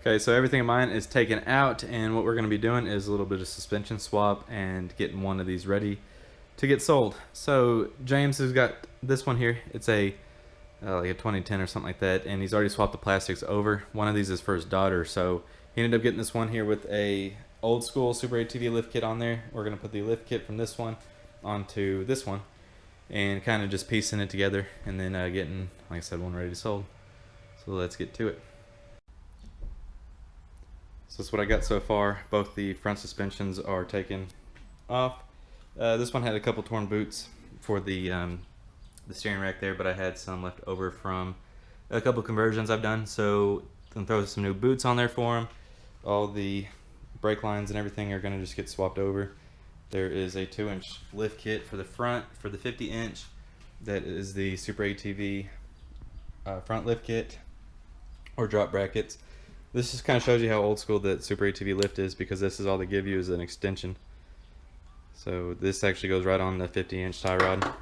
Okay, so everything of mine is taken out, and what we're going to be doing is a little bit of suspension swap and getting one of these ready to get sold. So James has got this one here. It's a like a 2010 or something like that, and he's already swapped the plastics over. One of these is for his daughter, so he ended up getting this one here with a old school Super ATV lift kit on there. We're going to put the lift kit from this one onto this one and kind of just piecing it together, and then getting, like I said, one ready to sold. So let's get to it. So that's what I got so far. Both the front suspensions are taken off. This one had a couple torn boots for the steering rack there, but I had some left over from a couple conversions I've done, so I'm gonna throw some new boots on there for them. All the brake lines and everything are gonna just get swapped over. There is a 2-inch lift kit for the front for the 50-inch. That is the Super ATV front lift kit or drop brackets. This just kind of shows you how old school that Super ATV lift is, because this is all they give you is an extension. So this actually goes right on the 50-inch tie rod.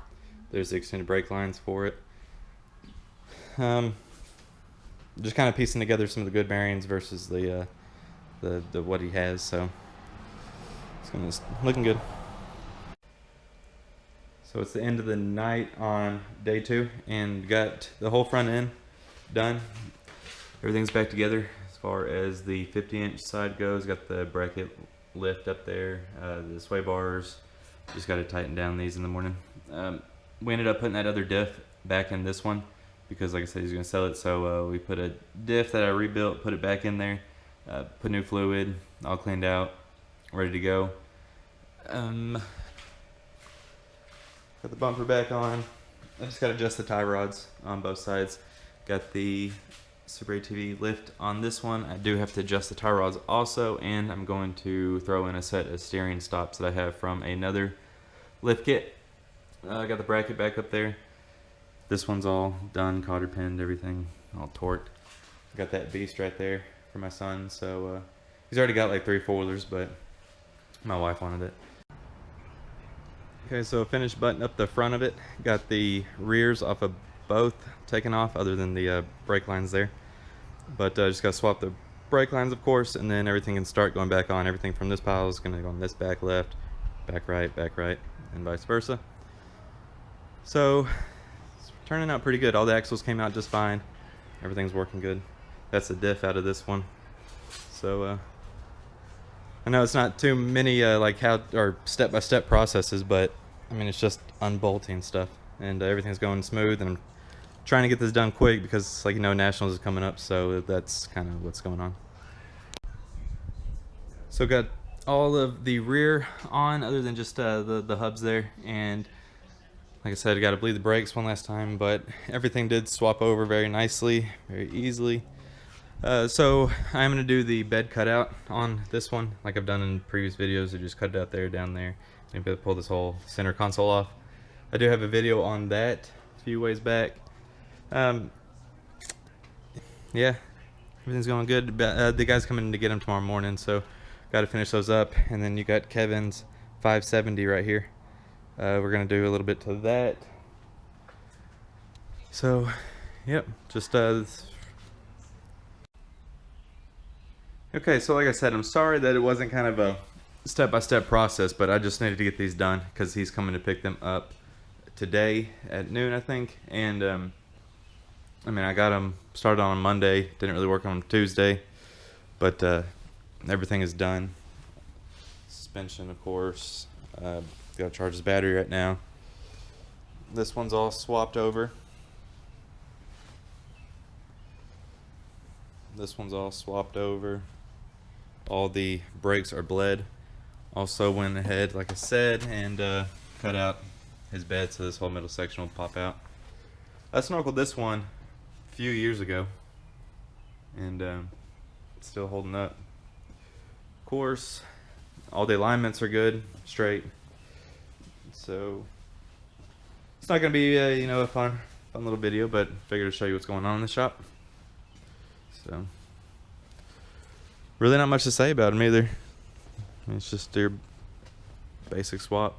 There's the extended brake lines for it. Just kind of piecing together some of the good bearings versus the what he has. So it's looking good. So it's the end of the night on day 2, and got the whole front end done. Everything's back together. As far as the 50-inch side goes, got the bracket lift up there, the sway bars, just got to tighten down these in the morning. We ended up putting that other diff back in this one because, like I said, he's going to sell it, so we put a diff that I rebuilt, put it back in there, put new fluid, all cleaned out, ready to go. Got the bumper back on. I just got to adjust the tie rods on both sides. Got the Super ATV lift on this one. I do have to adjust the tie rods also, and I'm going to throw in a set of steering stops that I have from another lift kit. I got the bracket back up there. This one's all done, cotter pinned, everything all torqued. Got that beast right there for my son, so he's already got like 3 4-wheelers, but my wife wanted it. Okay, so finished buttoning up the front of it. Got the rears off of both taken off, other than the brake lines there. But just got to swap the brake lines, of course, and then everything can start going back on. Everything from this pile is going to go on this back left, back right, and vice versa. So it's turning out pretty good. All the axles came out just fine. Everything's working good. That's the diff out of this one. So I know it's not too many like how or step-by-step processes, but I mean, it's just unbolting stuff, and everything's going smooth, and I'm trying to get this done quick because, like, you know, Nationals is coming up, so that's kind of what's going on. So got all of the rear on, other than just the hubs there, and like I said, I got to bleed the brakes one last time, but everything did swap over very nicely, very easily. So I'm going to do the bed cutout on this one, like I've done in previous videos. I just cut it out there, down there, and pull this whole center console off. I do have a video on that a few ways back. Yeah, everything's going good. The guy's coming to get them tomorrow morning, so got to finish those up. And then you got Kevin's 570 right here. We're gonna do a little bit to that. So, yep, just okay. So like I said, I'm sorry that it wasn't kind of a step-by-step process, but I just needed to get these done because he's coming to pick them up today at noon, I think. And I mean, I got them started on Monday, didn't really work on them Tuesday, but everything is done. Suspension, of course. Gotta charge his battery right now. This one's all swapped over. This one's all swapped over. All the brakes are bled. Also went ahead, like I said, and cut out his bed so this whole middle section will pop out. I snorkeled this one a few years ago, and it's still holding up. Of course, all the alignments are good, straight. So it's not gonna be you know, a fun little video, but figured to show you what's going on in the shop. So really not much to say about them either. It's just your basic swap.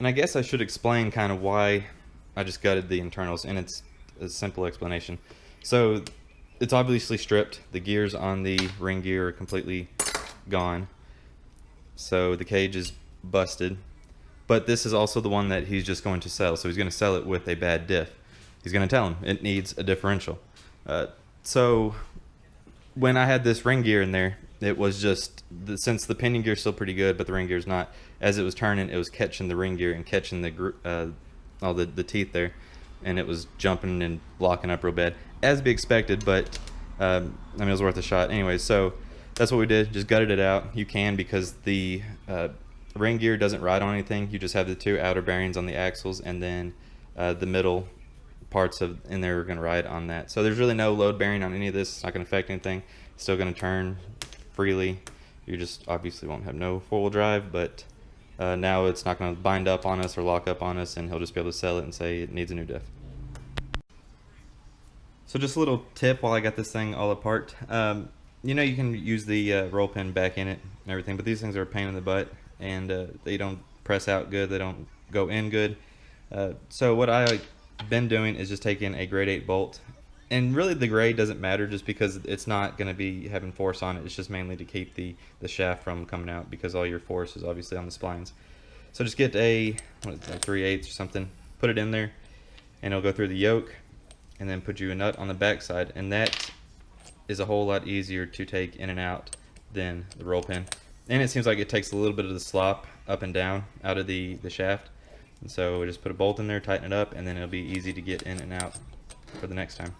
And I guess I should explain kind of why I just gutted the internals, and it's a simple explanation. So it's obviously stripped. The gears on the ring gear are completely gone. So the cage is busted. But this is also the one that he's just going to sell. So he's going to sell it with a bad diff. He's going to tell him it needs a differential. So when I had this ring gear in there, it was just, since the pinion gear is still pretty good, but the ring gear's not, as it was turning, it was catching the ring gear and catching all the teeth there, and it was jumping and blocking up real bad, as be expected, but I mean, it was worth a shot anyway. So that's what we did, just gutted it out. You can, because the ring gear doesn't ride on anything. You just have the two outer bearings on the axles, and then the middle parts in there are going to ride on that. So there's really no load bearing on any of this. It's not going to affect anything. It's still going to turn freely. You just obviously won't have no four-wheel drive, but now it's not going to bind up on us or lock up on us, and he'll just be able to sell it and say it needs a new diff. So just a little tip while I got this thing all apart. You know, you can use the roll pin back in it and everything, but these things are a pain in the butt, and they don't press out good. They don't go in good. So what I've been doing is just taking a grade 8 bolt, and really the grade doesn't matter just because it's not going to be having force on it. It's just mainly to keep the shaft from coming out, because all your force is obviously on the splines. So just get a 3/8 or something, put it in there, and it'll go through the yoke, and then put you a nut on the back side, and that is a whole lot easier to take in and out than the roll pin. And it seems like it takes a little bit of the slop up and down out of the shaft. And so we just put a bolt in there, tighten it up, and then it'll be easy to get in and out for the next time.